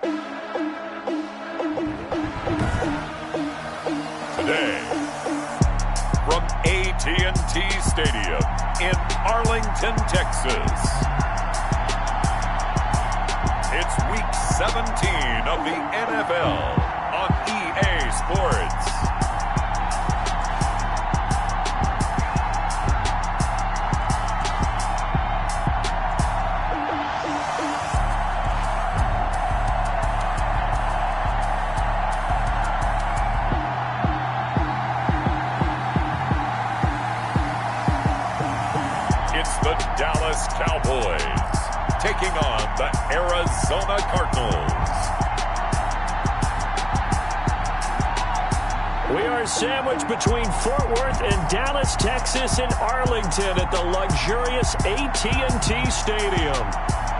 Today, from AT&T Stadium in Arlington, Texas, it's Week 17 of the NFL on EA Sports. The Dallas Cowboys taking on the Arizona Cardinals. We are sandwiched between Fort Worth and Dallas, Texas, and Arlington at the luxurious AT&T Stadium.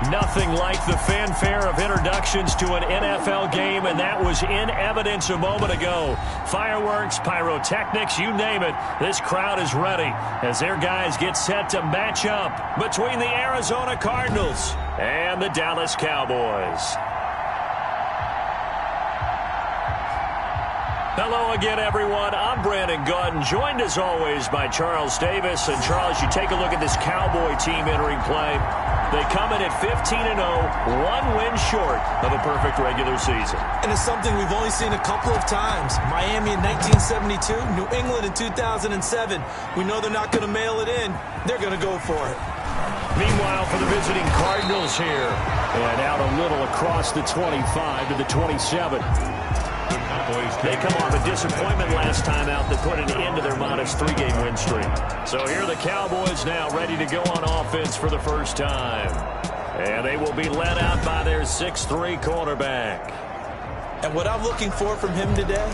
Nothing like the fanfare of introductions to an NFL game, and that was in evidence a moment ago. Fireworks, pyrotechnics, you name it. This crowd is ready as their guys get set to match up between the Arizona Cardinals and the Dallas Cowboys. Hello again, everyone. I'm Brandon Gautin, joined as always by Charles Davis. And Charles, you take a look at this Cowboy team entering play. They come in at 15-0, one win short of a perfect regular season. And it's something we've only seen a couple of times. Miami in 1972, New England in 2007. We know they're not going to mail it in. They're going to go for it. Meanwhile, for the visiting Cardinals here, and out a little across the 25 to the 27. They come off a disappointment last time out that put an end to their modest 3-game win streak. So here are the Cowboys now ready to go on offense for the first time. And they will be led out by their 6'3" quarterback. And what I'm looking for from him today,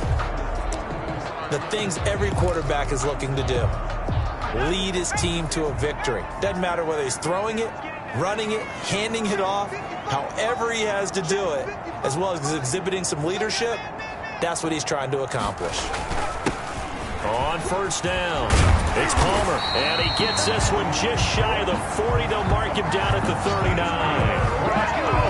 the things every quarterback is looking to do. Lead his team to a victory. Doesn't matter whether he's throwing it, running it, handing it off, however he has to do it, as well as exhibiting some leadership. That's what he's trying to accomplish. On first down, it's Palmer, and he gets this one just shy of the 40. They'll mark him down at the 39.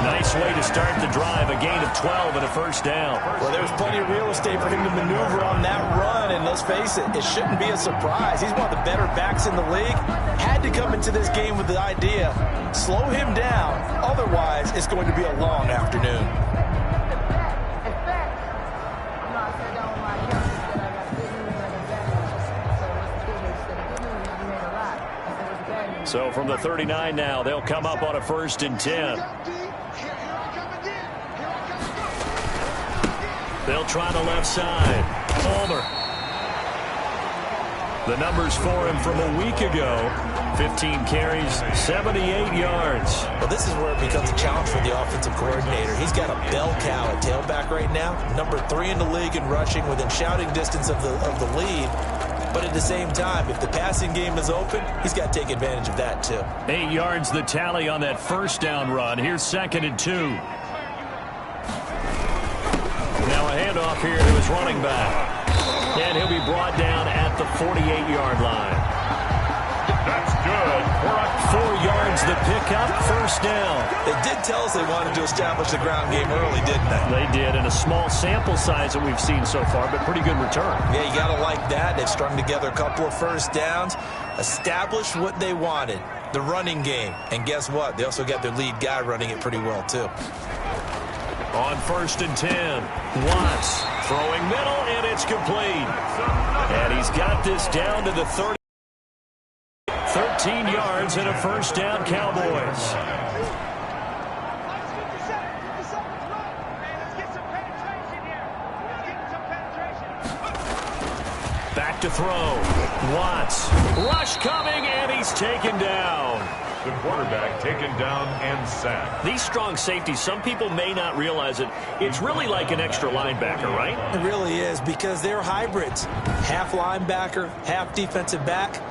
Nice way to start the drive, a gain of 12 and a first down. Well, there's plenty of real estate for him to maneuver on that run, and let's face it, it shouldn't be a surprise. He's one of the better backs in the league. Had to come into this game with the idea, slow him down, otherwise it's going to be a long afternoon. So from the 39 now, they'll come up on a 1st and 10. They'll try the left side. Palmer. The numbers for him from a week ago. 15 carries, 78 yards. Well, this is where it becomes a challenge for the offensive coordinator. He's got a bell cow at tailback right now. Number 3 in the league in rushing, within shouting distance of the lead. But at the same time, if the passing game is open, he's got to take advantage of that too. 8 yards the tally on that first down run. Here's 2nd and 2. Now a handoff here to his running back. And he'll be brought down at the 48-yard line. That's good. 4 yards the pickup, first down. They did tell us they wanted to establish the ground game early, didn't they? They did, in a small sample size that we've seen so far, but pretty good return. Yeah, you got to like that. They've strung together a couple of first downs, established what they wanted, the running game. And guess what? They also got their lead guy running it pretty well, too. On 1st and 10, Watts throwing middle, and it's complete. And he's got this down to the 30. 13 yards and a first down, Cowboys. Back to throw. Watts. Rush coming, and he's taken down. The quarterback taken down and sacked. These strong safeties, some people may not realize it. It's really like an extra linebacker, right? It really is, because they're hybrids. Half linebacker, half defensive back.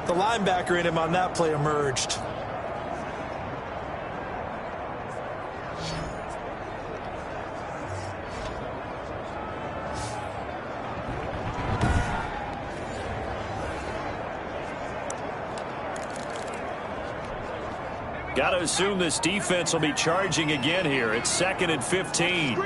The linebacker in him on that play emerged. Got to assume this defense will be charging again here. It's 2nd and 15.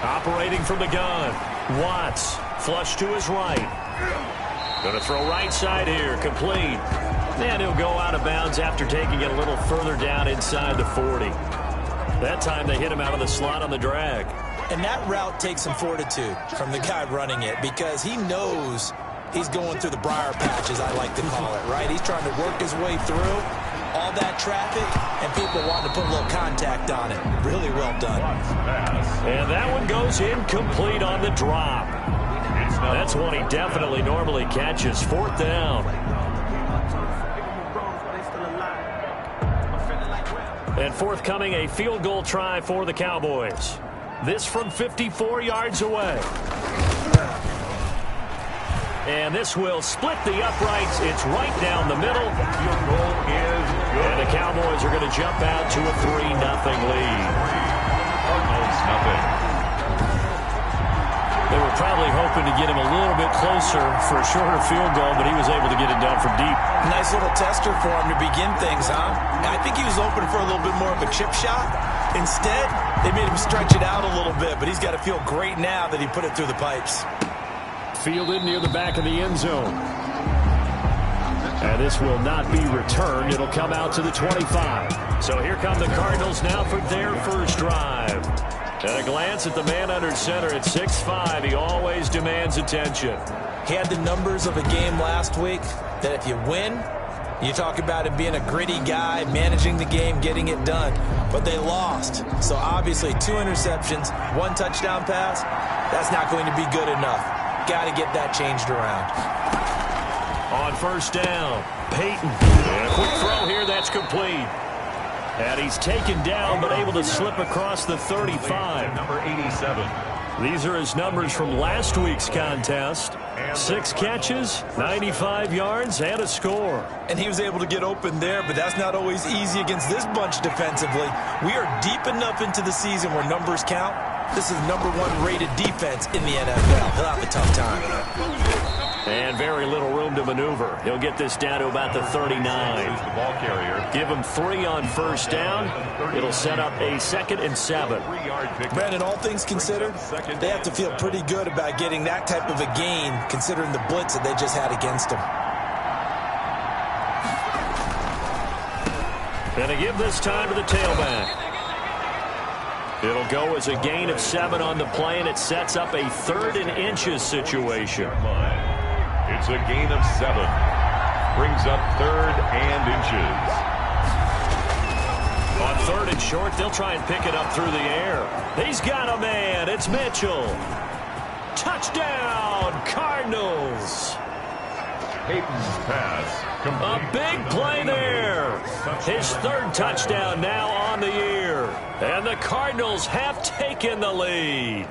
Operating from the gun. Watts. Flush to his right. Going to throw right side here. Complete. And he'll go out of bounds after taking it a little further down inside the 40. That time they hit him out of the slot on the drag. And that route takes some fortitude from the guy running it because he knows he's going through the briar patch, as I like to call it, right? He's trying to work his way through all that traffic, and people want to put a little contact on it. Really well done. And that one goes incomplete on the drop. That's one he definitely normally catches. 4th down. And forthcoming, a field goal try for the Cowboys. This from 54 yards away. And this will split the uprights. It's right down the middle. Field goal is good. And the Cowboys are going to jump out to a 3-0 lead. Cardinals, nothing. They were probably hoping to get him a little bit closer for a shorter field goal, but he was able to get it done from deep. Nice little tester for him to begin things, huh? I think he was open for a little bit more of a chip shot. Instead, they made him stretch it out a little bit, but he's got to feel great now that he put it through the pipes. Fielded near the back of the end zone. And this will not be returned. It'll come out to the 25. So here come the Cardinals now for their first drive. At a glance at the man under center at 6'5", he always demands attention. He had the numbers of a game last week that if you win, you talk about him being a gritty guy, managing the game, getting it done. But they lost. So obviously 2 interceptions, 1 touchdown pass, that's not going to be good enough. Got to get that changed around. On first down, Peyton. And a quick throw here, that's complete. And he's taken down, but able to slip across the 35. Number 87. These are his numbers from last week's contest. 6 catches, 95 yards, and a score. And he was able to get open there, but that's not always easy against this bunch defensively. We are deep enough into the season where numbers count. This is #1 rated defense in the NFL. He'll have a tough time. And very little room to maneuver. He'll get this down to about the 39. The ball carrier. Give him 3 on first down. It'll set up a 2nd and 7. Brandon, all things considered, they have to feel pretty good about getting that type of a gain, considering the blitz that they just had against them. And they give this time to the tailback. It'll go as a gain of 7 on the play, and it sets up a 3rd and inches situation. It's a gain of 7. Brings up 3rd and inches. On 3rd and short, they'll try and pick it up through the air. He's got a man. It's Mitchell. Touchdown, Cardinals. Peyton's pass. Complete. A big play there. His 3rd touchdown now on the year. And the Cardinals have taken the lead.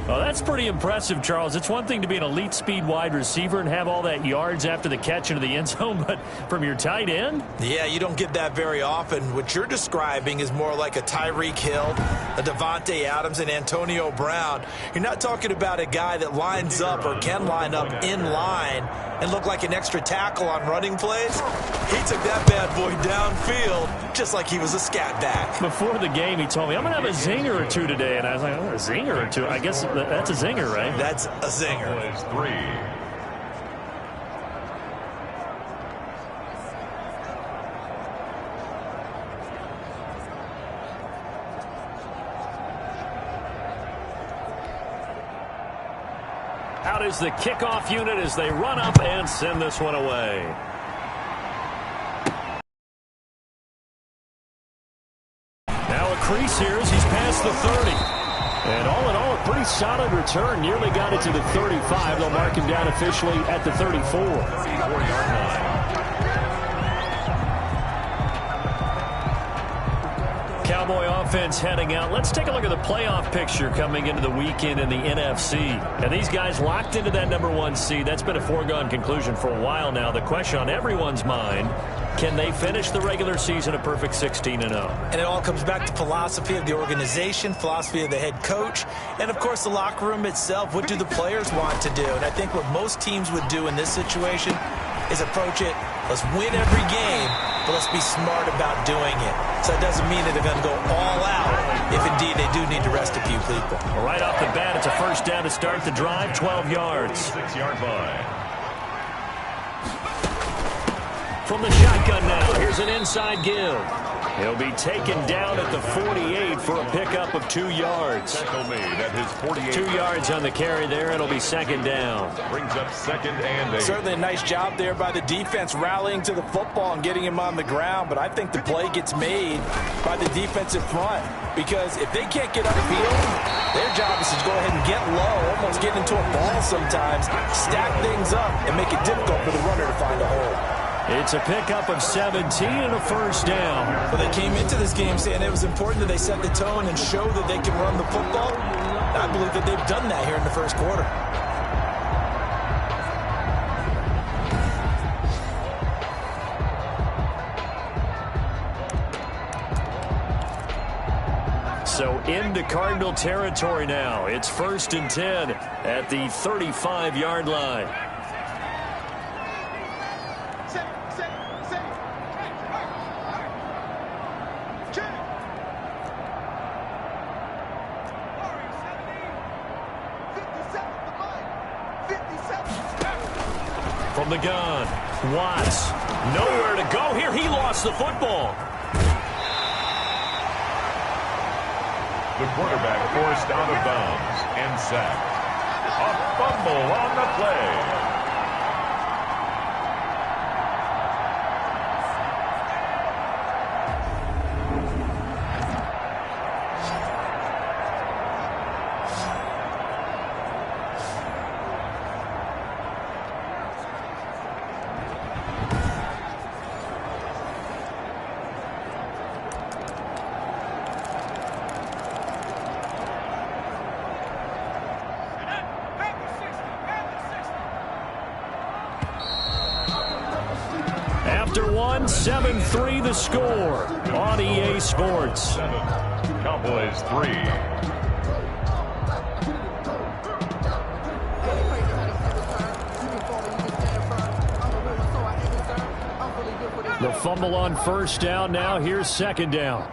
Well, that's pretty impressive, Charles. It's one thing to be an elite speed wide receiver and have all that yards after the catch into the end zone, but from your tight end? Yeah, you don't get that very often. What you're describing is more like a Tyreek Hill, a Devontae Adams, and Antonio Brown. You're not talking about a guy that lines up or can line up in line and look like an extra tackle on running plays. He took that bad boy downfield just like he was a scat back. Before the game, he told me, I'm going to have a zinger or 2 today. And I was like, oh, a zinger or 2? I guess that's a zinger, right? That's a zinger. It's 3. Out is the kickoff unit as they run up and send this one away. Now a crease here as he's past the 30. And all in all, a pretty solid return. Nearly got it to the 35. They'll mark him down officially at the 34. 34-yard line. Cowboy offense heading out. Let's take a look at the playoff picture coming into the weekend in the NFC. And these guys locked into that #1 seed. That's been a foregone conclusion for a while now. The question on everyone's mind, can they finish the regular season a perfect 16-0? And it all comes back to philosophy of the organization, philosophy of the head coach, and, of course, the locker room itself. What do the players want to do? And I think what most teams would do in this situation is approach it, let's win every game, but let's be smart about doing it. So it doesn't mean that they're going to go all out if, indeed, they do need to rest a few people. Right off the bat, it's a first down to start the drive, 12 yards. 6-yard line. From the shotgun now, here's an inside give. He'll be taken down at the 48 for a pickup of 2 yards. Tackle made at his 48. 2 yards on the carry there. It'll be second down. Brings up 2nd and 8. Certainly a nice job there by the defense rallying to the football and getting him on the ground. But I think the play gets made by the defensive front. Because if they can't get upfield, their job is to go ahead and get low, almost get into a ball sometimes, stack things up, and make it difficult for the runner to find a hole. It's a pickup of 17 and a first down. Well, they came into this game saying it was important that they set the tone and show that they can run the football. I believe that they've done that here in the first quarter. So into Cardinal territory now. It's 1st and 10 at the 35-yard line. From the gun, Watts, nowhere to go here. He lost the football. The quarterback forced out of bounds and sacked. A fumble on the play. After one, 7-3 the score on EA Sports. 7, Cowboys 3. The fumble on first down now. Here's second down.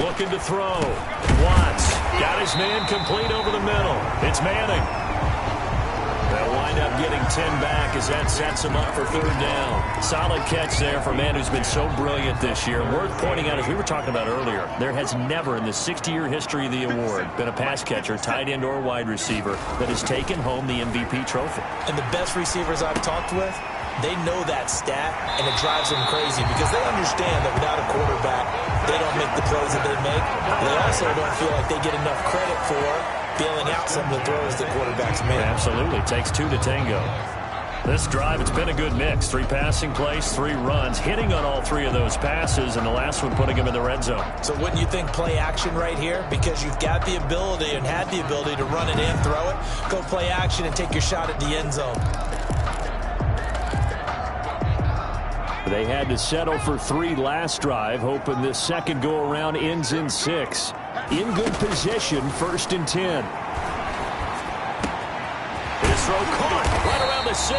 Looking to throw. Watts got his man complete over the middle. It's Manning. They'll wind up getting 10 back as that sets him up for third down. Solid catch there for a man who's been so brilliant this year. Worth pointing out, as we were talking about earlier, there has never in the 60-year history of the award been a pass catcher, tight end, or wide receiver that has taken home the MVP trophy. And the best receivers I've talked with, they know that stat, and it drives them crazy because they understand that without a quarterback, they don't make the plays that they make. They also don't feel like they get enough credit for bailing out some of the throws the quarterbacks make. Absolutely. Takes 2 to tango. This drive, it's been a good mix. 3 passing plays, 3 runs, hitting on all 3 of those passes, and the last one putting him in the red zone. So wouldn't you think play action right here? Because you've got the ability and had the ability to run it in, throw it, go play action, and take your shot at the end zone. They had to settle for 3 last drive, hoping this second go-around ends in 6. In good position, 1st and 10. His throw caught right around the 6.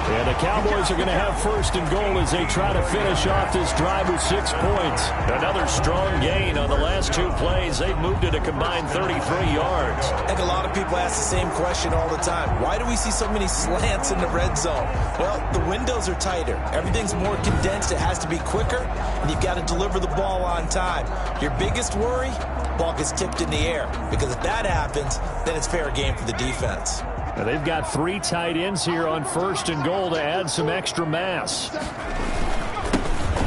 And the Cowboys are going to have 1st and goal as they try to finish off this drive with 6 points. Another strong gain on the last 2 plays. They've moved it a combined 33 yards. And a lot of people ask the same question all the time. Why do we see so many slants in the red zone? Well, the windows are tighter. Everything's more condensed. It has to be quicker, and you've got to deliver the ball on time. Your biggest worry, ball gets tipped in the air. Because if that happens, then it's fair game for the defense. Now they've got 3 tight ends here on 1st and goal to add some extra mass.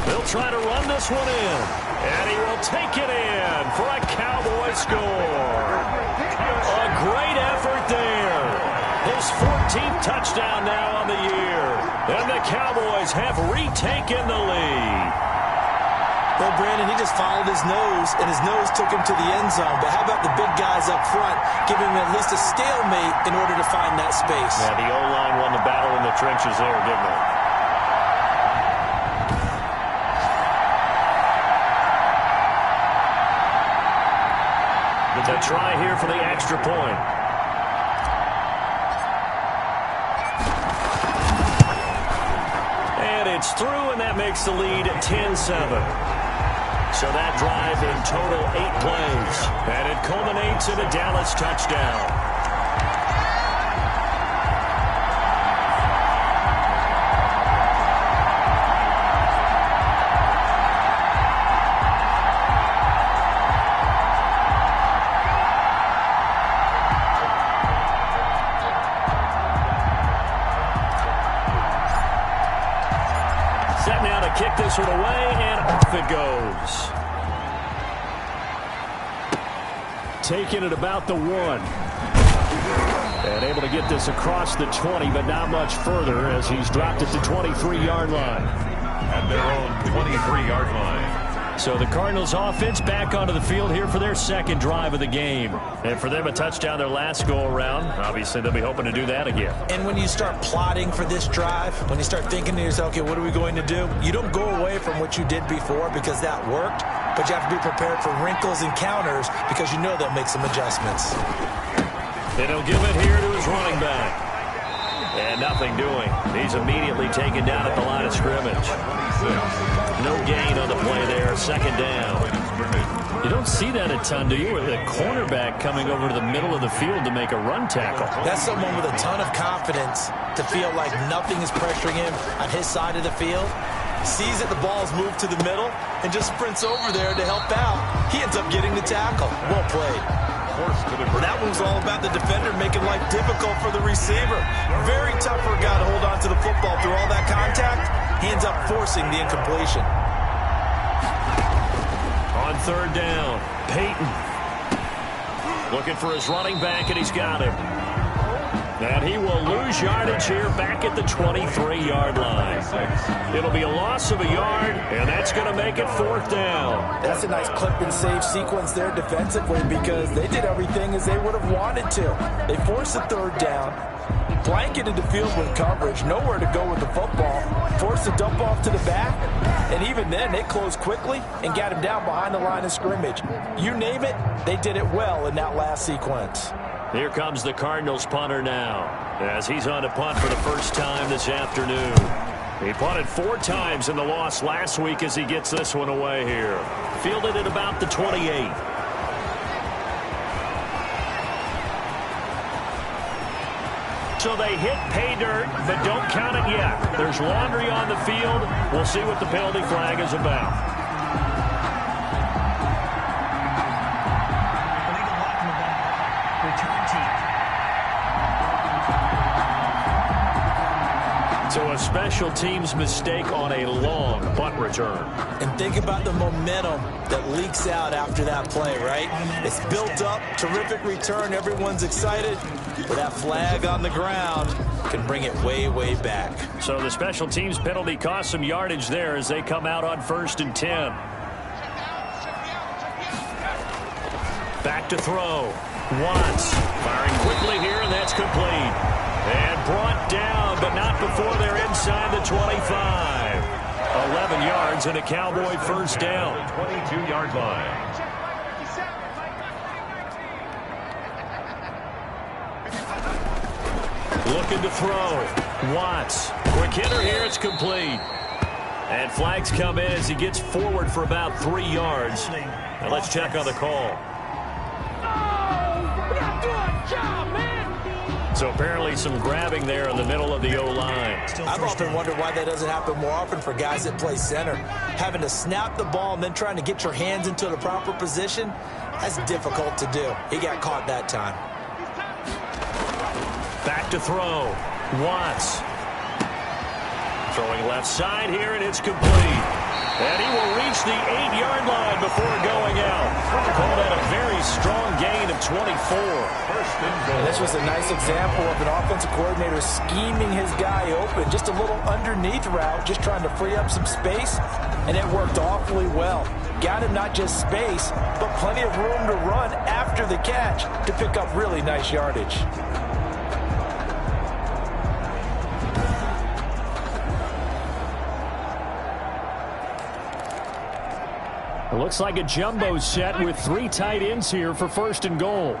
They'll try to run this one in. And he will take it in for a Cowboy score. A great effort there. His 17th touchdown now on the year. And the Cowboys have retaken the lead. Well, Brandon, he just followed his nose, and his nose took him to the end zone. But how about the big guys up front, giving him at least a stalemate in order to find that space? Yeah, the O-line won the battle in the trenches there, didn't it? The try here for the extra point. And it's through, and that makes the lead 10-7. So that drive in total 8 plays. And it culminates in a Dallas touchdown. Set now to kick this one away, and off it goes. Taking it about the 1. And able to get this across the 20, but not much further as he's dropped it to 23-yard line. At their own 23-yard line. So the Cardinals offense back onto the field here for their second drive of the game. And for them, a touchdown their last go-around. Obviously, they'll be hoping to do that again. And when you start plotting for this drive, when you start thinking to yourself, okay, what are we going to do? You don't go away from what you did before because that worked, but you have to be prepared for wrinkles and counters because you know they'll make some adjustments. And he'll give it here to his running back. And nothing doing. He's immediately taken down at the line of scrimmage. No gain on the play there. Second down. You don't see that a ton, do you? With a cornerback coming over to the middle of the field to make a run tackle. That's someone with a ton of confidence to feel like nothing is pressuring him on his side of the field. Sees that the ball's moved to the middle and just sprints over there to help out. He ends up getting the tackle. Well played. That one's all about the defender making life difficult for the receiver. Very tough for a guy to hold on to the football through all that contact. He ends up forcing the incompletion. On third down, Peyton looking for his running back, and he's got him. And he will lose yardage here back at the 23-yard line. It'll be a loss of a yard, and that's going to make it fourth down. That's a nice clip and save sequence there defensively because they did everything as they would have wanted to. They forced the third down, blanketed the field with coverage, nowhere to go with the football, forced the dump off to the back, and even then they closed quickly and got him down behind the line of scrimmage. You name it, they did it well in that last sequence. Here comes the Cardinals punter now as he's on to punt for the first time this afternoon. He punted 4 times in the loss last week as he gets this one away here. Fielded at about the 28. So they hit pay dirt, but don't count it yet. There's laundry on the field. We'll see what the penalty flag is about. So a special teams mistake on a long punt return. And think about the momentum that leaks out after that play, right? It's built up, terrific return, everyone's excited. But that flag on the ground can bring it way, way back. So the special teams penalty cost some yardage there as they come out on 1st and 10. Back to throw. Watts firing quickly here, and that's complete. And brought down, but not before they're inside the 25. 11 yards and a Cowboy first down. 22-yard line. Looking to throw. Watts. Quick hitter here. It's complete. And flags come in as he gets forward for about 3 yards. Now let's check on the call. So apparently some grabbing there in the middle of the O-line. I've often wondered why that doesn't happen more often for guys that play center. Having to snap the ball and then trying to get your hands into the proper position, that's difficult to do. He got caught that time. Back to throw. Watts. Throwing left side here, and it's complete. And he will reach the 8-yard line before going out. Call that a very strong gain of 24. And this was a nice example of an offensive coordinator scheming his guy open. Just a little underneath route, just trying to free up some space, and it worked awfully well. Got him not just space, but plenty of room to run after the catch to pick up really nice yardage. It looks like a jumbo set with 3 tight ends here for 1st and goal.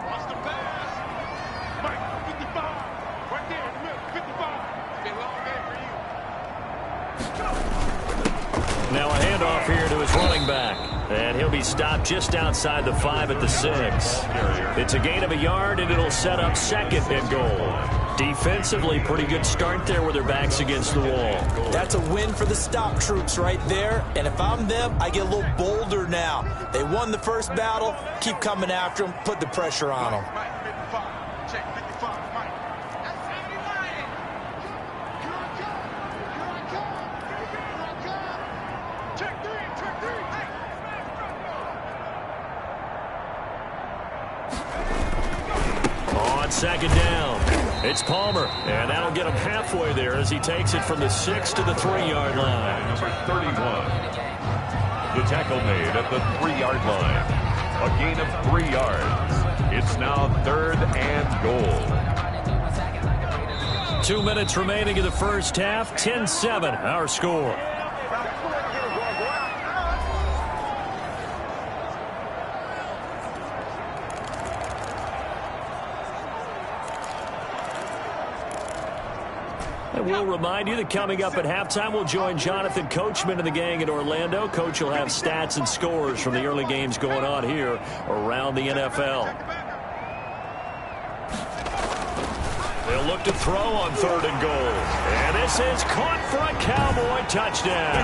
Now a handoff here to his running back. And he'll be stopped just outside the 5 at the 6. It's a gain of a yard, and it'll set up 2nd and goal. Defensively, pretty good start there with their backs against the wall. That's a win for the stop troops right there. And if I'm them, I get a little bolder now. They won the first battle. Keep coming after them. Put the pressure on them. On 2nd down, it's Palmer, and that'll get him halfway there as he takes it from the 6 to the 3-yard line. Number 31. The tackle made at the 3-yard line. A gain of 3 yards. It's now 3rd and goal. 2 minutes remaining in the first half. 10-7, our score. And we'll remind you that coming up at halftime, we'll join Jonathan Coachman and the gang in Orlando. Coach will have stats and scores from the early games going on here around the NFL. They'll look to throw on 3rd and goal. And this is caught for a Cowboy touchdown.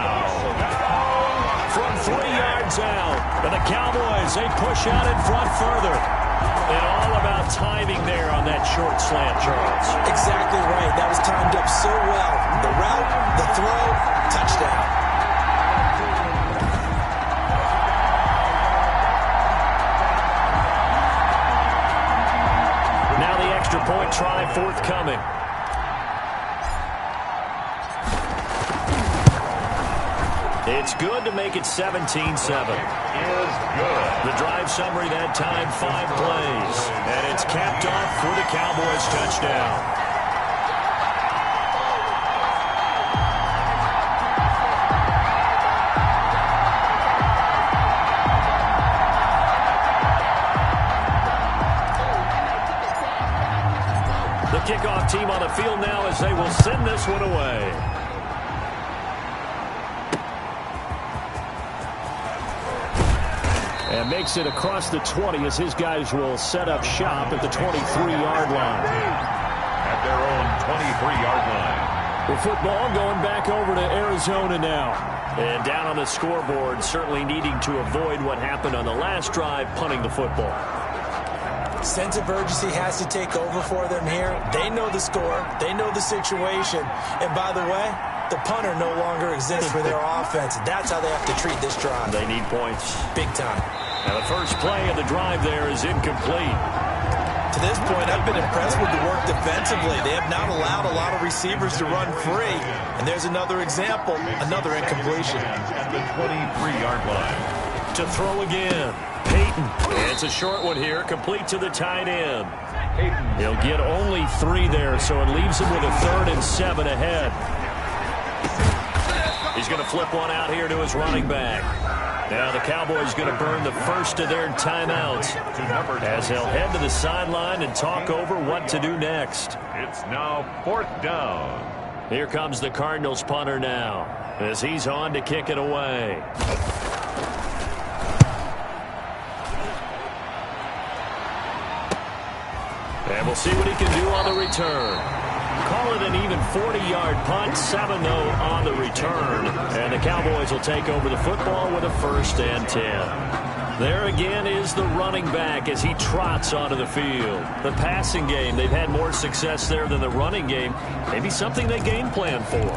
From 3 yards out. And the Cowboys, they push out in front further. And all about timing there on that short slant, Charles. Exactly right. That was timed up so well. The route, the throw, touchdown. Now the extra point try forthcoming. It's good to make it 17-7. Is good. The drive summary that time, 5 plays. And it's capped off for the Cowboys touchdown. The kickoff team on the field now as they will send this one away. And makes it across the 20 as his guys will set up shop at the 23-yard line. At their own 23-yard line. The football going back over to Arizona now. And down on the scoreboard, certainly needing to avoid what happened on the last drive, punting the football. Sense of urgency has to take over for them here. They know the score. They know the situation. And by the way, the punter no longer exists for their offense. That's how they have to treat this drive. They need points. Big time. Now the first play of the drive there is incomplete. To this point, I've been impressed with the work defensively. They have not allowed a lot of receivers to run free. And there's another example, another incompletion. At the 23-yard line. To throw again, Peyton. And it's a short one here, complete to the tight end. He'll get only 3 there, so it leaves him with a 3rd and 7 ahead. He's going to flip one out here to his running back. Now the Cowboys going to burn the first of their timeouts as they'll head to the sideline and talk over what to do next. It's now 4th down. Here comes the Cardinals punter now as he's on to kick it away. And we'll see what he can do on the return. Call it an even 40-yard punt, 7-0 on the return. And the Cowboys will take over the football with a 1st and 10. There again is the running back as he trots onto the field. The passing game, they've had more success there than the running game. Maybe something they game plan for.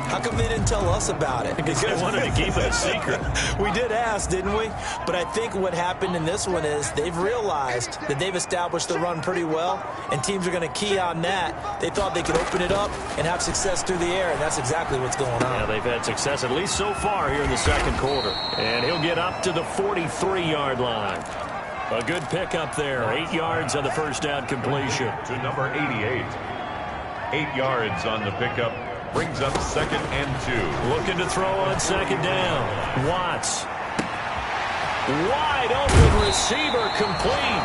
How come they didn't tell us about it? Because they wanted to keep it a secret. We did ask, didn't we? But I think what happened in this one is they've realized that they've established the run pretty well, and teams are going to key on that. They thought they could open it up and have success through the air, and that's exactly what's going on. Yeah, they've had success at least so far here in the second quarter. And he'll get up to the 43-yard line. A good pickup there. 8 yards on the first down completion. To number 88. 8 yards on the pickup. Brings up 2nd and 2. Looking to throw on 2nd down. Watts. Wide open receiver complete.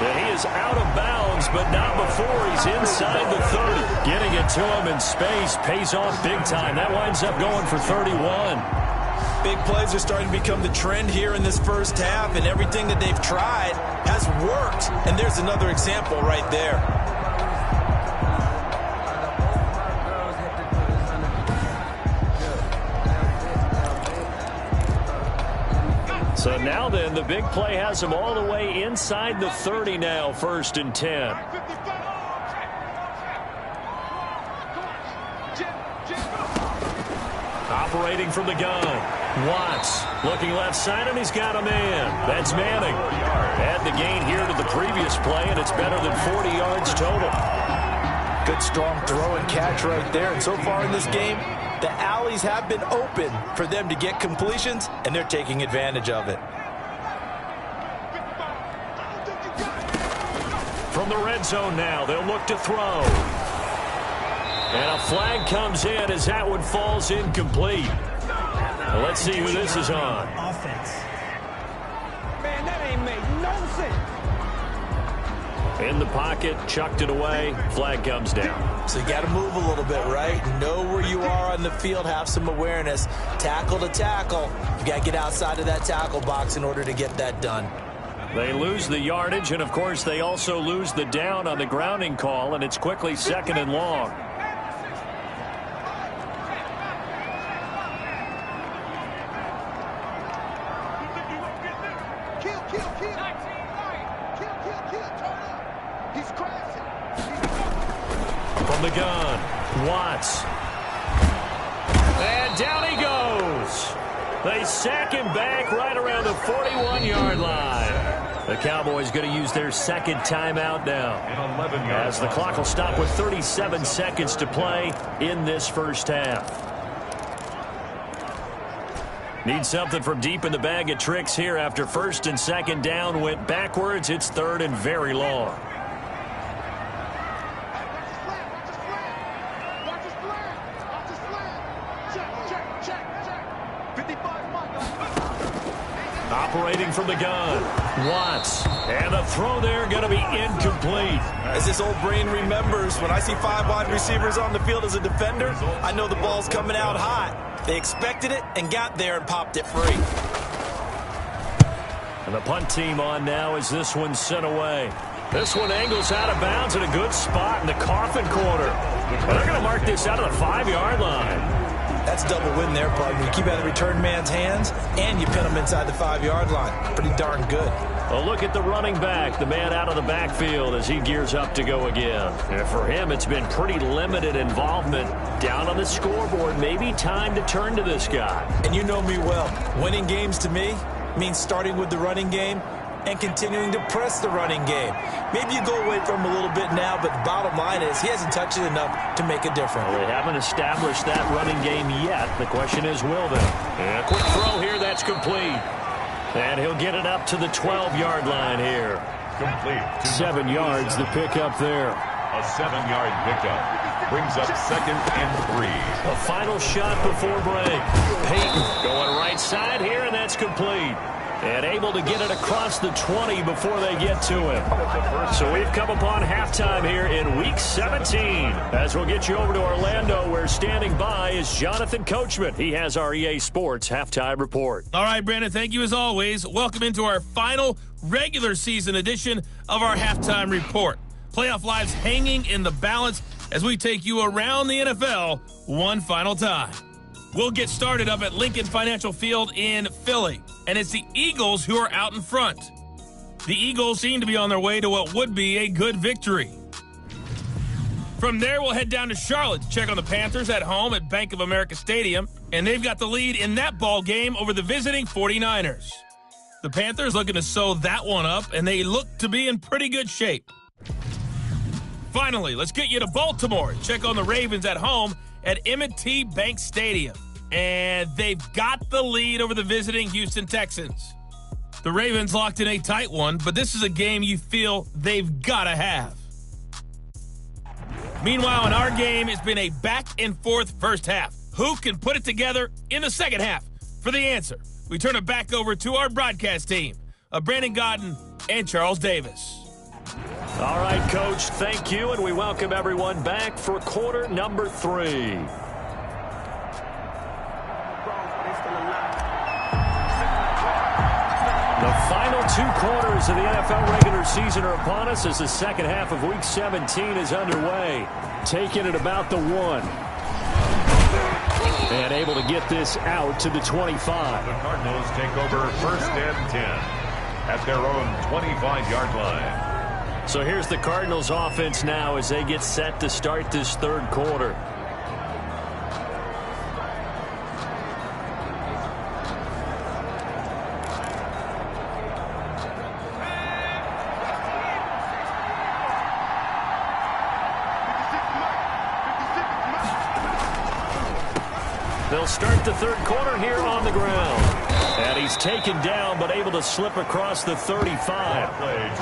And he is out of bounds, but not before he's inside the 30. Getting it to him in space pays off big time. That winds up going for 31. Big plays are starting to become the trend here in this first half, and everything that they've tried has worked. And there's another example right there. So now then, the big play has him all the way inside the 30 now, 1st and 10. Operating from the gun. Watts looking left side, and he's got a man. That's Manning. Add the gain here to the previous play, and it's better than 40 yards total. Good strong throw and catch right there. And so far in this game, the alleys have been open for them to get completions, and they're taking advantage of it. From the red zone now, they'll look to throw. And a flag comes in as that one falls incomplete. Well, let's see who this is on. Offense. Man, that ain't made no sense. In the pocket, chucked it away, flag comes down. So you got to move a little bit, right? Know where you are on the field, have some awareness. Tackle to tackle. You got to get outside of that tackle box in order to get that done. They lose the yardage, and of course they also lose the down on the grounding call, and it's quickly 2nd and long. From the gun, Watts. And down he goes. They sack him back right around the 41-yard line. The Cowboys going to use their 2nd timeout now, as the clock will stop with 37 seconds to play in this first half. Need something from deep in the bag of tricks here after 1st and 2nd down went backwards. It's 3rd and very long. Operating from the gun, Watts. And the throw there going to be incomplete. As this old brain remembers, when I see 5 wide receivers on the field as a defender, I know the ball's coming out hot. They expected it and got there and popped it free. And the punt team on now as this one's sent away. This one angles out of bounds in a good spot in the coffin corner. And they're going to mark this out of the 5-yard line. That's double win there, partner. You keep out of the return man's hands, and you pin him inside the 5-yard line. Pretty darn good. A look at the running back, the man out of the backfield as he gears up to go again. And for him, it's been pretty limited involvement down on the scoreboard. Maybe time to turn to this guy. And you know me well. Winning games to me means starting with the running game and continuing to press the running game. Maybe you go away from him a little bit now, but the bottom line is he hasn't touched it enough to make a difference. Well, they haven't established that running game yet. The question is, will they? And a quick throw here, that's complete. And he'll get it up to the 12-yard line here. Complete. 7 yards, the pickup there. A 7-yard pickup. Brings up 2nd and 3. A final shot before break. Peyton going right side here, and that's complete. And able to get it across the 20 before they get to him. So we've come upon halftime here in Week 17. As we'll get you over to Orlando, where standing by is Jonathan Coachman. He has our EA Sports Halftime Report. All right, Brandon, thank you as always. Welcome into our final regular season edition of our Halftime Report. Playoff lives hanging in the balance as we take you around the NFL one final time. We'll get started up at Lincoln Financial Field in Philly, and it's the Eagles who are out in front. The Eagles seem to be on their way to what would be a good victory. From there, we'll head down to Charlotte to check on the Panthers at home at Bank of America Stadium, and they've got the lead in that ball game over the visiting 49ers. The Panthers looking to sew that one up, and they look to be in pretty good shape. Finally, let's get you to Baltimore and check on the Ravens at home at M&T Bank Stadium. And they've got the lead over the visiting Houston Texans. The Ravens locked in a tight one, but this is a game you feel they've got to have. Meanwhile, in our game, it's been a back-and-forth first half. Who can put it together in the second half? For the answer, we turn it back over to our broadcast team of Brandon Godden and Charles Davis. All right, Coach, thank you, and we welcome everyone back for quarter number 3. The final 2 quarters of the NFL regular season are upon us as the second half of Week 17 is underway. Taking it about the 1. And able to get this out to the 25. The Cardinals take over 1st and 10 at their own 25-yard line. So here's the Cardinals offense now as they get set to start this third quarter. They'll start the third quarter here on the ground. And he's taken down, but able to slip across the 35.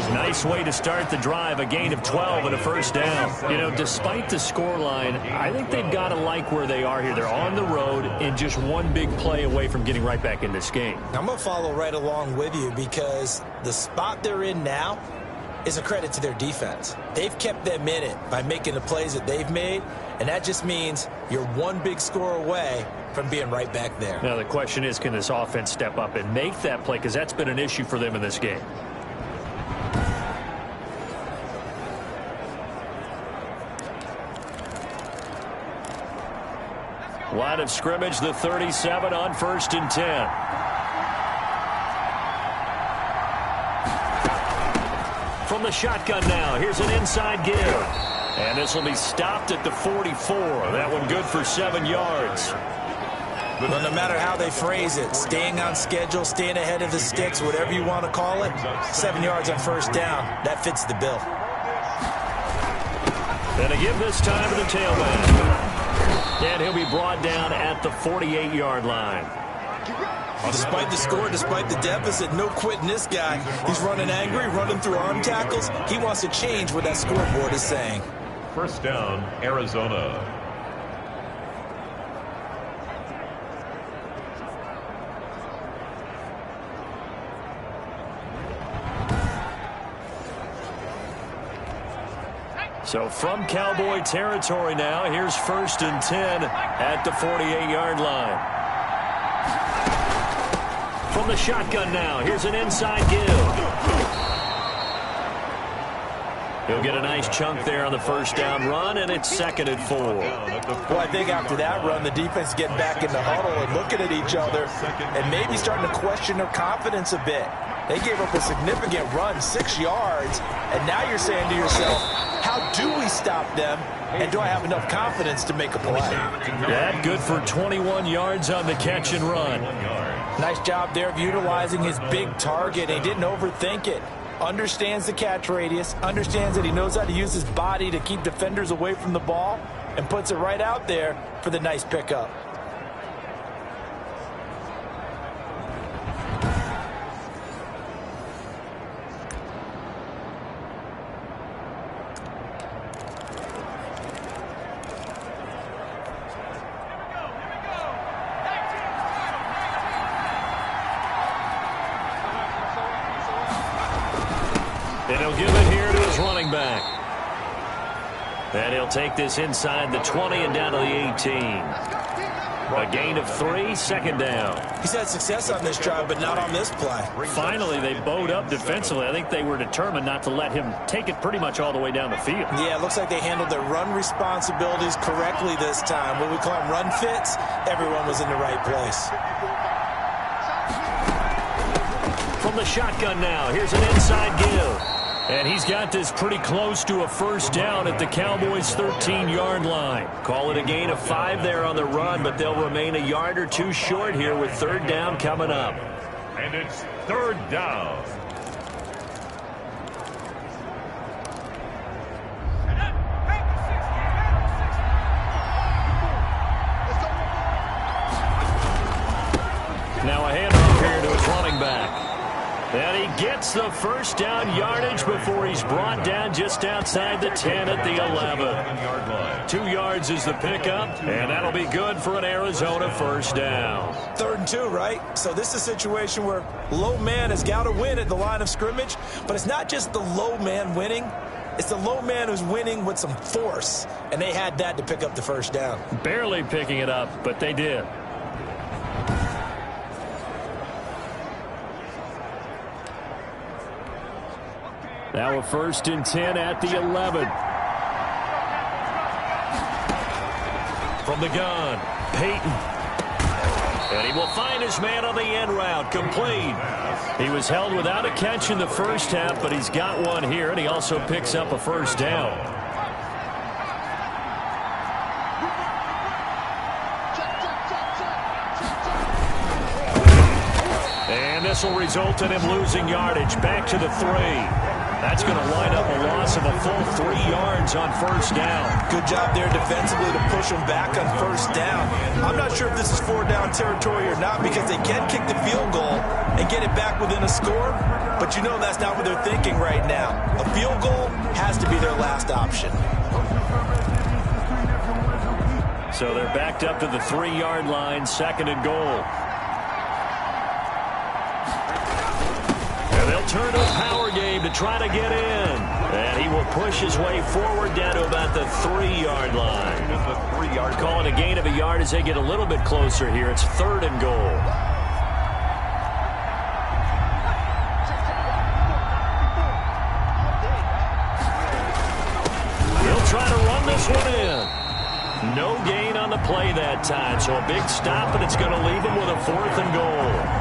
Nice way to start the drive, a gain of 12 and a first down. You know, despite the scoreline, I think they've got to like where they are here. They're on the road and just one big play away from getting right back in this game. I'm going to follow right along with you because the spot they're in now is a credit to their defense. They've kept them in it by making the plays that they've made, and that just means you're one big score away from being right back there. Now the question is, can this offense step up and make that play? Because that's been an issue for them in this game. Line of scrimmage, the 37 on 1st and 10. From the shotgun now, here's an inside give. And this will be stopped at the 44. That one good for 7 yards. Well, no matter how they phrase it, staying on schedule, staying ahead of the sticks, whatever you want to call it, 7 yards on first down, that fits the bill. And a give this time to the tailback. And he'll be brought down at the 48-yard line. Despite the score, despite the deficit, no quitting this guy. He's running angry, running through arm tackles. He wants to change what that scoreboard is saying. First down, Arizona. So from Cowboy territory now, here's 1st and 10 at the 48-yard line. From the shotgun now, here's an inside give. He'll get a nice chunk there on the first down run, and it's 2nd and 4. Well, I think after that run, the defense is getting back in the huddle and looking at each other and maybe starting to question their confidence a bit. They gave up a significant run, 6 yards, and now you're saying to yourself, how do we stop them, and do I have enough confidence to make a play? That good for 21 yards on the catch and run. Nice job there of utilizing his big target. He didn't overthink it. Understands the catch radius, understands that he knows how to use his body to keep defenders away from the ball, and puts it right out there for the nice pickup. And he'll give it here to his running back. And he'll take this inside the 20 and down to the 18. A gain of 3, 2nd down. He's had success on this drive, but not on this play. Finally, they bowed up defensively. I think they were determined not to let him take it pretty much all the way down the field. Yeah, it looks like they handled their run responsibilities correctly this time. When we call them run fits, everyone was in the right place. From the shotgun now, here's an inside give. And he's got this pretty close to a first down at the Cowboys' 13-yard line. Call it a gain of 5 there on the run, but they'll remain a yard or two short here with third down coming up. And it's third down. Now a handoff here to his running back. And he gets the first down yardage before he's brought down just outside the 10 at the 11. 2 yards is the pickup, and that'll be good for an Arizona first down. 3rd and 2, right? So this is a situation where low man has got to win at the line of scrimmage, but it's not just the low man winning. It's the low man who's winning with some force, and they had that to pick up the first down. Barely picking it up, but they did. Now a 1st and 10 at the 11. From the gun, Peyton. And he will find his man on the end route, complete. He was held without a catch in the first half, but he's got one here, and he also picks up a first down. And this will result in him losing yardage back to the 3. That's going to wind up a loss of a full 3 yards on first down. Good job there defensively to push him back on first down. I'm not sure if this is 4-down territory or not because they can kick the field goal and get it back within a score, but you know that's not what they're thinking right now. A field goal has to be their last option. So they're backed up to the 3-yard line, 2nd and goal. They'll turn to a power game to try to get in. And he will push his way forward down to about the 3-yard line. Call it a gain of a yard as they get a little bit closer here. It's 3rd and goal. He'll try to run this one in. No gain on the play that time. So a big stop, and it's going to leave him with a 4th and goal.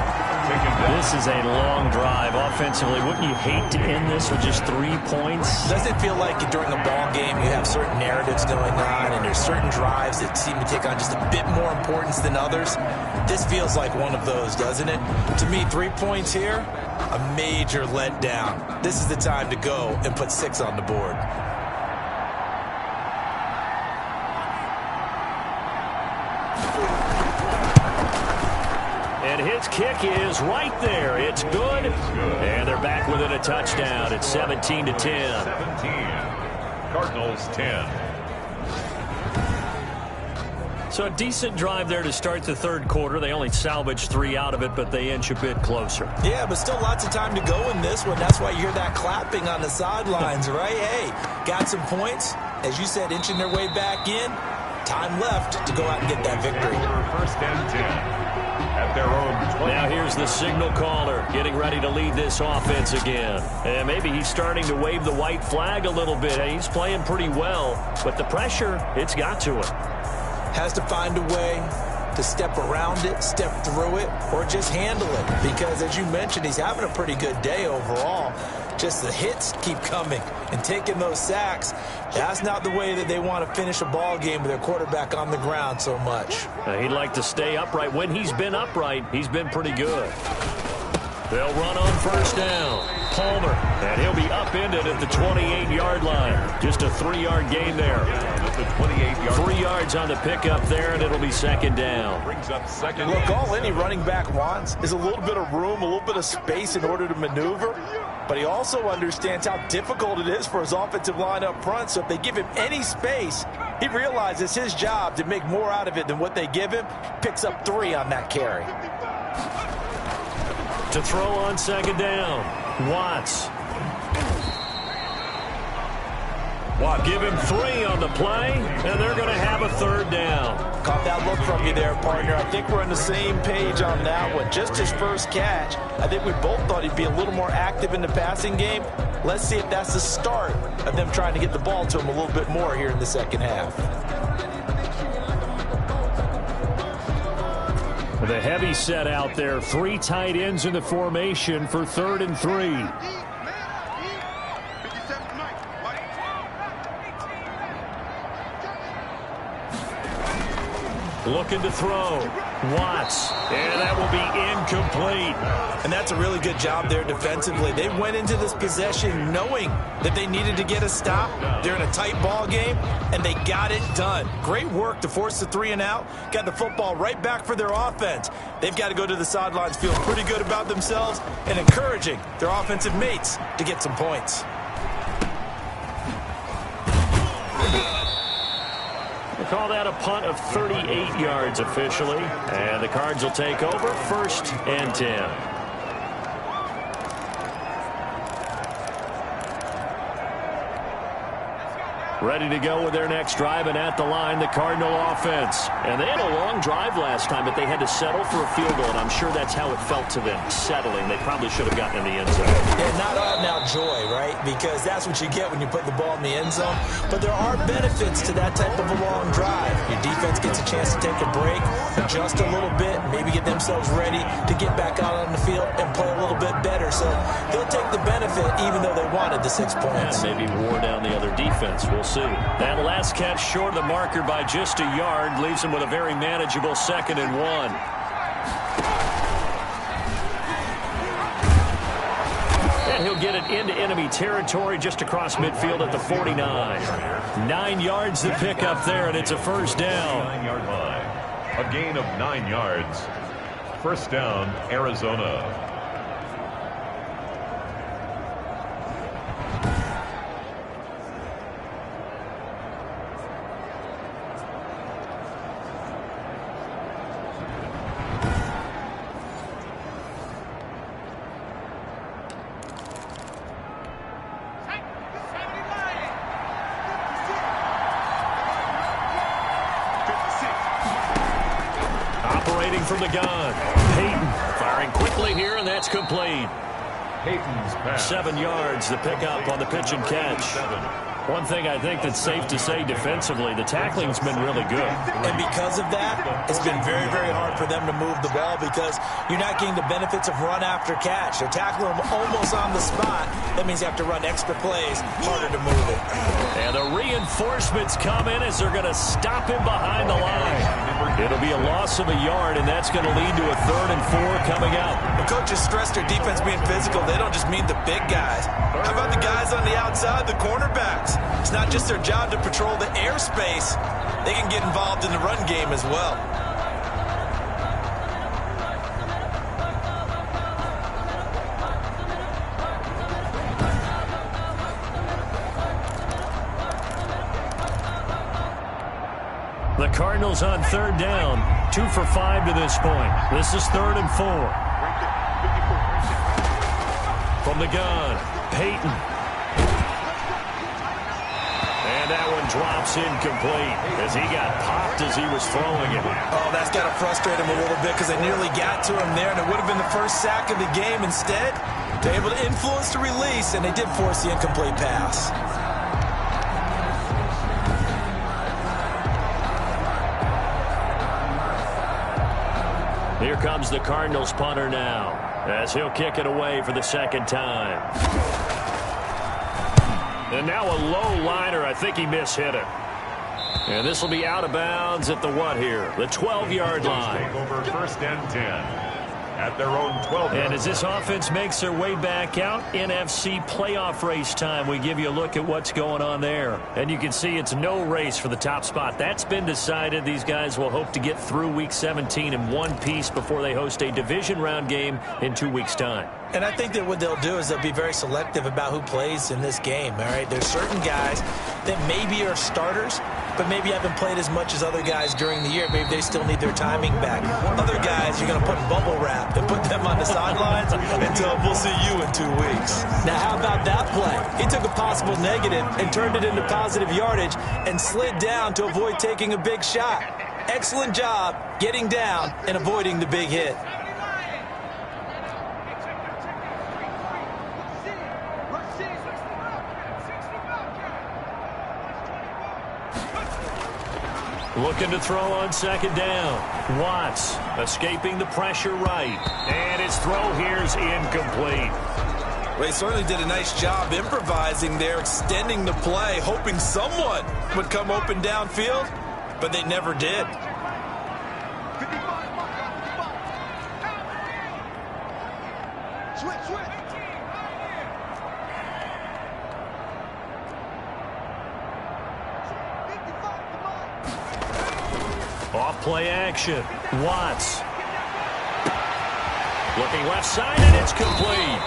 This is a long drive offensively. Wouldn't you hate to end this with just 3 points? Does it feel like during a ball game you have certain narratives going on and there's certain drives that seem to take on just a bit more importance than others? This feels like one of those, doesn't it? To me, 3 points here, a major letdown. This is the time to go and put 6 on the board. And his kick is right there. It's good. And they're back within a touchdown. It's 17-10. 17. Cardinals 10. So a decent drive there to start the 3rd quarter. They only salvaged 3 out of it, but they inch a bit closer. Yeah, but still lots of time to go in this one. That's why you hear that clapping on the sidelines, right? Hey, got some points. As you said, inching their way back in. Time left to go out and get that victory. 1st and 10. At their own 20. Now here's the signal caller getting ready to lead this offense again. And maybe he's starting to wave the white flag a little bit. He's playing pretty well, but the pressure, it's got to him. Has to find a way to step around it, step through it, or just handle it. Because as you mentioned, he's having a pretty good day overall. Just the hits keep coming and taking those sacks. That's not the way that they want to finish a ball game with their quarterback on the ground so much. He'd like to stay upright. When he's been upright, he's been pretty good. They'll run on first down. Palmer, and he'll be upended at the 28-yard line. Just a 3-yard gain there. At the 28-yard 3 yards on the pickup there, and it'll be 2nd down. Brings up 2nd. Look, all any running back wants is a little bit of room, a little bit of space in order to maneuver. But he also understands how difficult it is for his offensive line up front. So if they give him any space, he realizes his job to make more out of it than what they give him. Picks up 3 on that carry. To throw on 2nd down, Watts. Give him 3 on the play, and they're going to have a 3rd down. Caught that look from you there, partner. I think we're on the same page on that one. Just his first catch. I think we both thought he'd be a little more active in the passing game. Let's see if that's the start of them trying to get the ball to him a little bit more here in the second half. The heavy set out there. 3 tight ends in the formation for 3rd and 3. Looking to throw. Watts. And that will be incomplete. And that's a really good job there defensively. They went into this possession knowing that they needed to get a stop. They're in a tight ball game, and they got it done. Great work to force the 3 and out. Got the football right back for their offense. They've got to go to the sidelines feeling pretty good about themselves and encouraging their offensive mates to get some points. They call that a punt of 38 yards officially. And the Cards will take over 1st and 10. Ready to go with their next drive, and at the line, the Cardinal offense. And they had a long drive last time, but they had to settle for a field goal, and I'm sure that's how it felt to them, settling. They probably should have gotten in the end zone. Yeah, not out now joy, right? Because that's what you get when you put the ball in the end zone. But there are benefits to that type of a long drive. Your defense gets a chance to take a break, adjust a little bit, maybe get themselves ready to get back out on the field and play a little bit better. So they'll take the benefit even though they wanted the 6 points. Yeah, maybe wore down the other defense. We'll see. That last catch short of the marker by just a yard leaves him with a very manageable 2nd and 1. And he'll get it into enemy territory just across midfield at the 49. 9 yards to pick up there, and it's a 1st down. 9-yard line. A gain of 9 yards. 1st down, Arizona. From the gun. Peyton firing quickly here, and that's complete. Peyton's pass. 7 yards to pick up on the pitch and catch. One thing I think that's safe to say defensively, the tackling's been really good. And because of that, it's been very, very hard for them to move the ball because you're not getting the benefits of run after catch. They're tackling them almost on the spot. That means you have to run extra plays, harder to move it. And the reinforcements come in as they're going to stop him behind the line. It'll be a loss of a yard, and that's going to lead to a 3rd and 4 coming up. The coaches stress their defense being physical. They don't just mean the big guys. How about the guys on the outside, the cornerbacks? It's not just their job to patrol the airspace. They can get involved in the run game as well. The Cardinals on 3rd down, 2 for 5 to this point. This is 3rd and 4. From the gun, Peyton. And that one drops incomplete as he got popped as he was throwing it. Oh, that's got to frustrate him a little bit because they nearly got to him there, and it would have been the first sack of the game. Instead, they're able to influence the release, and they did force the incomplete pass. Here comes the Cardinals punter now as he'll kick it away for the 2nd time. And now a low liner. I think he mishit it. And this will be out of bounds at the what here? The 12-yard line. Over 1st and 10. At their own 12. And as this offense makes their way back out, NFC playoff race time, we give you a look at what's going on there. And you can see it's no race for the top spot. That's been decided. These guys will hope to get through Week 17 in one piece before they host a division round game in 2 weeks' time. And I think that what they'll do is they'll be very selective about who plays in this game, all right? There's certain guys that maybe are starters, but maybe haven't played as much as other guys during the year. Maybe they still need their timing back. Other guys, you're going to put in bubble wrap and put them on the sidelines until we'll see you in 2 weeks. Now, how about that play? He took a possible negative and turned it into positive yardage and slid down to avoid taking a big shot. Excellent job getting down and avoiding the big hit. Looking to throw on 2nd down. Watts escaping the pressure right. And his throw here's incomplete. Well, he certainly did a nice job improvising there, extending the play, hoping someone would come open downfield, but they never did. Off play action. Watts. Looking left side, and it's complete.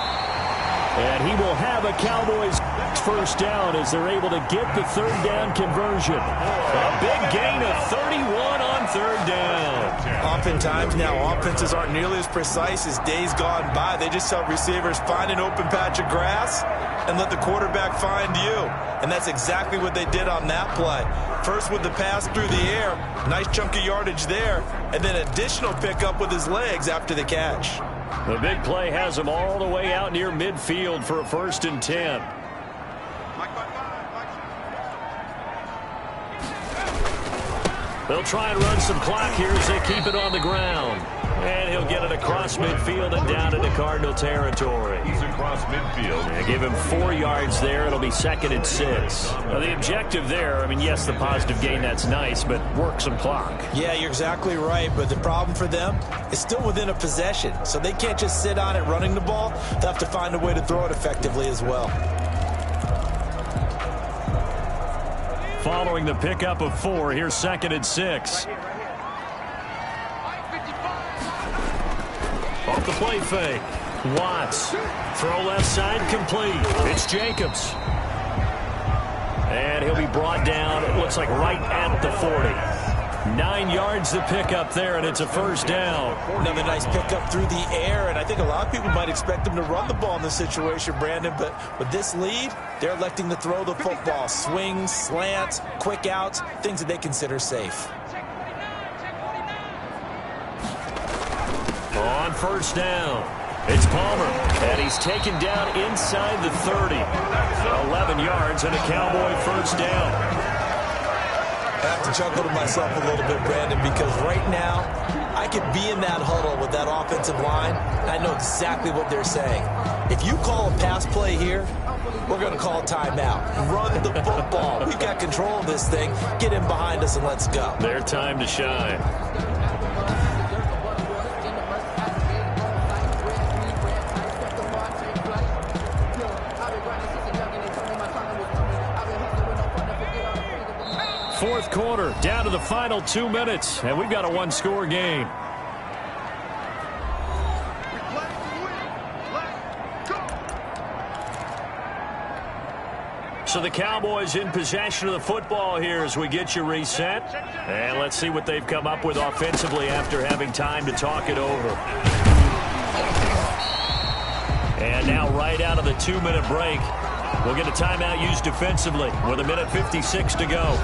And he will have a Cowboys first down as they're able to get the third down conversion. A big gain of 31 on third down. Oftentimes now, offenses aren't nearly as precise as days gone by. They just tell receivers, find an open patch of grass and let the quarterback find you. And that's exactly what they did on that play. First with the pass through the air, nice chunk of yardage there, and then additional pickup with his legs after the catch. The big play has him all the way out near midfield for a 1st and 10. They'll try and run some clock here as they keep it on the ground. And he'll get it across midfield and down into Cardinal territory. He's across midfield. They give him 4 yards there. It'll be 2nd and 6. Now, the objective there, I mean, yes, the positive gain, that's nice, but work some clock. Yeah, you're exactly right, but the problem for them is still within a possession, so they can't just sit on it running the ball. They'll have to find a way to throw it effectively as well. Following the pickup of 4, here's 2nd and 6. Off the play fake. Watts. Throw left side complete. It's Jacobs. And he'll be brought down, it looks like right at the 40. 9 yards to pick up there, and it's a first down. Another nice pickup through the air, and I think a lot of people might expect them to run the ball in this situation, Brandon, but with this lead, they're electing to throw the football. Swings, slants, quick outs, things that they consider safe. On first down, it's Palmer, and he's taken down inside the 30. 11 yards and a Cowboy first down. I have to chuckle to myself a little bit, Brandon, because right now I could be in that huddle with that offensive line, and I know exactly what they're saying. If you call a pass play here, we're going to call a timeout. Run the football. We've got control of this thing. Get in behind us and let's go. Their time to shine. Fourth quarter, down to the final 2 minutes, and we've got a one-score game. So the Cowboys in possession of the football here as we get you reset. And let's see what they've come up with offensively after having time to talk it over. And now right out of the 2-minute break, we'll get a timeout used defensively with 1:56 to go.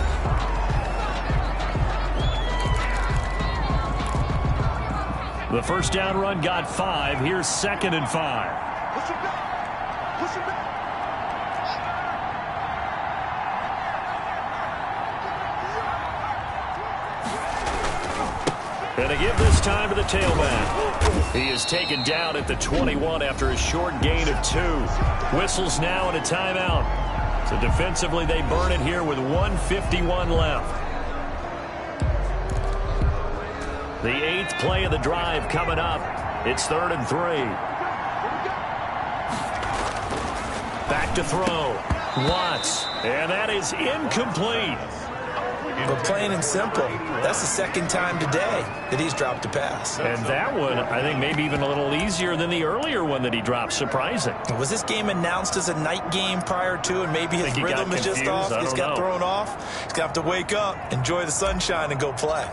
The first down run got 5. Here's 2nd and 5. And they give this time to the tailback. He is taken down at the 21 after a short gain of 2. Whistles now and a timeout. So defensively they burn it here with 1:51 left. The 8th play of the drive coming up. It's 3rd and 3. Back to throw. Watts. And that is incomplete. But plain and simple, that's the 2nd time today that he's dropped a pass. And that one, I think, maybe even a little easier than the earlier one that he dropped. Surprising. Was this game announced as a night game prior to, and maybe his rhythm is just off? He's got thrown off. He's got to wake up, enjoy the sunshine, and go play.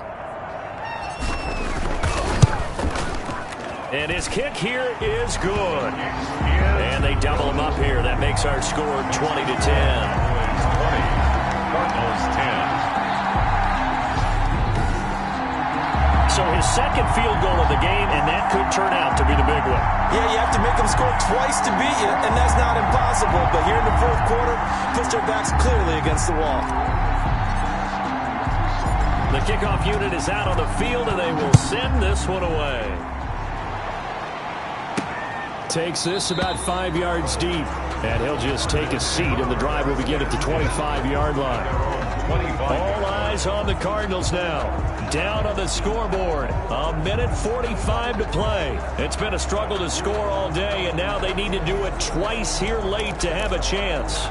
And his kick here is good. And they double him up here. That makes our score 20-10. Cardinals 10. So his 2nd field goal of the game, and that could turn out to be the big one. Yeah, you have to make them score twice to beat you, and that's not impossible. But here in the 4th quarter, puts their backs clearly against the wall. The kickoff unit is out on the field, and they will send this one away. Takes this about 5 yards deep, and he'll just take a seat, and the drive will begin at the 25-yard line. All eyes is on the Cardinals now. Down on the scoreboard. 1:45 to play. It's been a struggle to score all day, and now they need to do it twice here late to have a chance.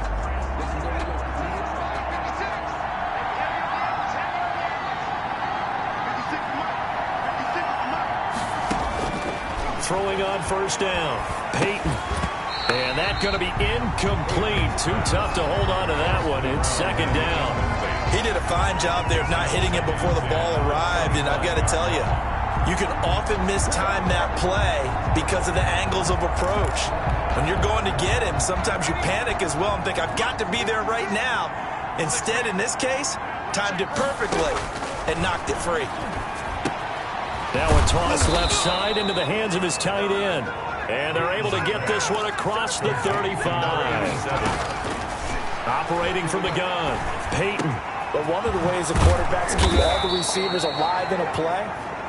Throwing on first down. Peyton. And that's going to be incomplete. Too tough to hold on to that one. It's second down. He did a fine job there of not hitting it before the ball arrived, and I've got to tell you, you can often mistime that play because of the angles of approach. When you're going to get him, sometimes you panic as well and think, I've got to be there right now. Instead, in this case, timed it perfectly and knocked it free. Now a toss left side into the hands of his tight end. And they're able to get this one across the 35. Operating from the gun, Peyton. But one of the ways the quarterbacks keep all the receivers alive in a play,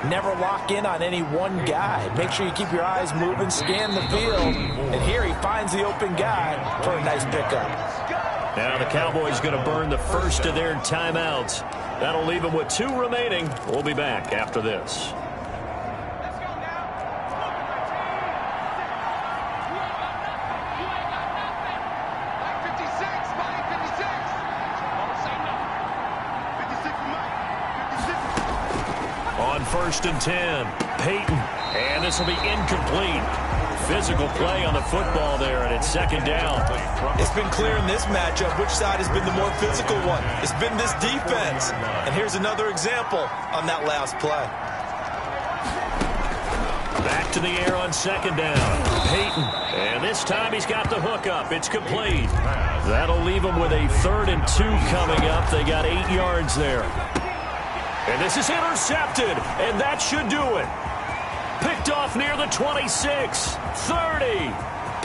never lock in on any one guy. Make sure you keep your eyes moving, scan the field. And here he finds the open guy for a nice pickup. Now the Cowboys going to burn the first of their timeouts. That'll leave them with 2 remaining. We'll be back after this. First and 10. Peyton. And this will be incomplete. Physical play on the football there, and it's second down. It's been clear in this matchup which side has been the more physical one. It's been this defense. And here's another example on that last play. Back to the air on second down. Peyton. And this time he's got the hook up. It's complete. That'll leave him with a 3rd and 2 coming up. They got 8 yards there. And this is intercepted, and that should do it. Picked off near the 26, 30,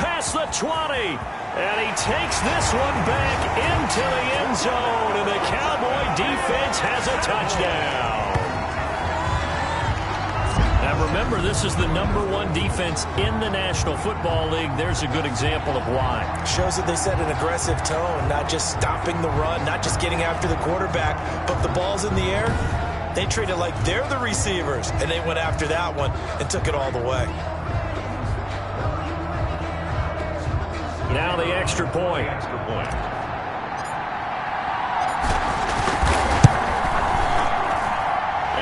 past the 20, and he takes this one back into the end zone, and the Cowboy defense has a touchdown. Now remember, this is the #1 defense in the National Football League. There's a good example of why. Shows that they set an aggressive tone, not just stopping the run, not just getting after the quarterback, but the ball's in the air. They treat it like they're the receivers, and they went after that one and took it all the way. Now the extra point.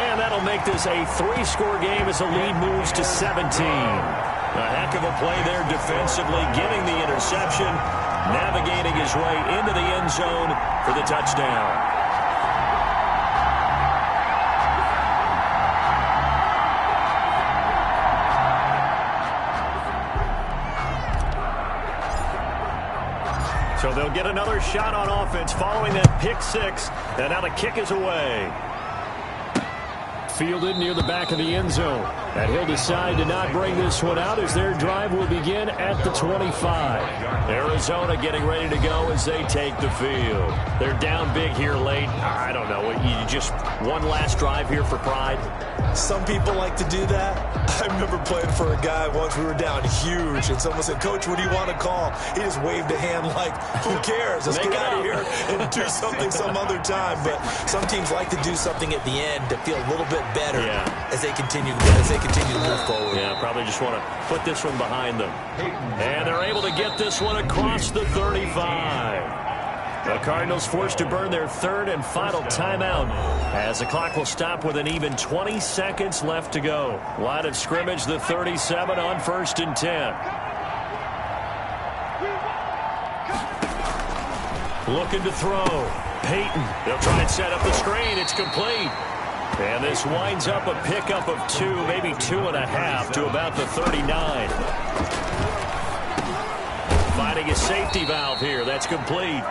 And that'll make this a 3-score game as the lead moves to 17. A heck of a play there defensively, getting the interception, navigating his way into the end zone for the touchdown. So they'll get another shot on offense following that pick 6. And now the kick is away. Fielded near the back of the end zone. And he'll decide to not bring this one out as their drive will begin at the 25. Arizona getting ready to go as they take the field. They're down big here late. I don't know. You just one last drive here for pride? Some people like to do that. I remember playing for a guy once. We were down huge, and someone said, Coach, what do you want to call? He just waved a hand like, who cares? Let's get out of here and do something some other time. But some teams like to do something at the end to feel a little bit better as they continue to move forward. Yeah, probably just want to put this one behind them. And they're able to get this one across the 35. The Cardinals forced to burn their 3rd and final timeout as the clock will stop with an even 20 seconds left to go. Line of scrimmage, the 37 on 1st and 10. Looking to throw. Peyton. They'll try and set up the screen. It's complete. And this winds up a pickup of 2, maybe 2.5 to about the 39. Finding a safety valve here. That's complete.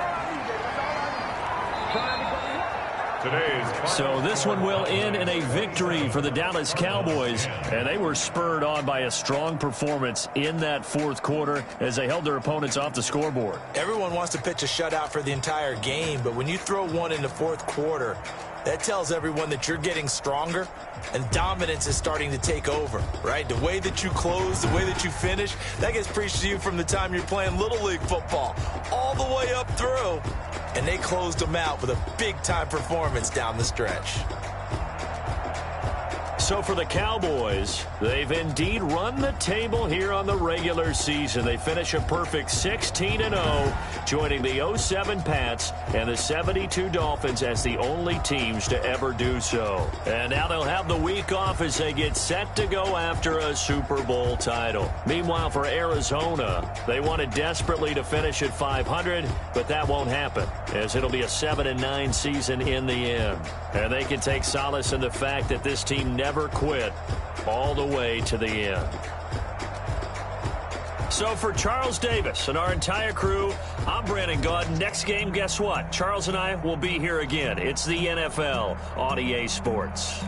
So this one will end in a victory for the Dallas Cowboys, and they were spurred on by a strong performance in that 4th quarter as they held their opponents off the scoreboard. Everyone wants to pitch a shutout for the entire game, but when you throw one in the 4th quarter, That tells everyone that you're getting stronger and dominance is starting to take over, right? The way that you close, the way that you finish, that gets preached to you from the time you're playing Little League football all the way up through. And they closed them out with a big-time performance down the stretch. So for the Cowboys, they've indeed run the table here on the regular season. They finish a perfect 16-0, joining the 07 Pats and the 72 Dolphins as the only teams to ever do so. And now they'll have the week off as they get set to go after a Super Bowl title. Meanwhile, for Arizona, they wanted desperately to finish at 500, but that won't happen, as it'll be a 7-9 season in the end. And they can take solace in the fact that this team never quit all the way to the end. So for Charles Davis and our entire crew, I'm Brandon Gaudin. Next game, guess what? Charles and I will be here again. It's the NFL on EA Sports.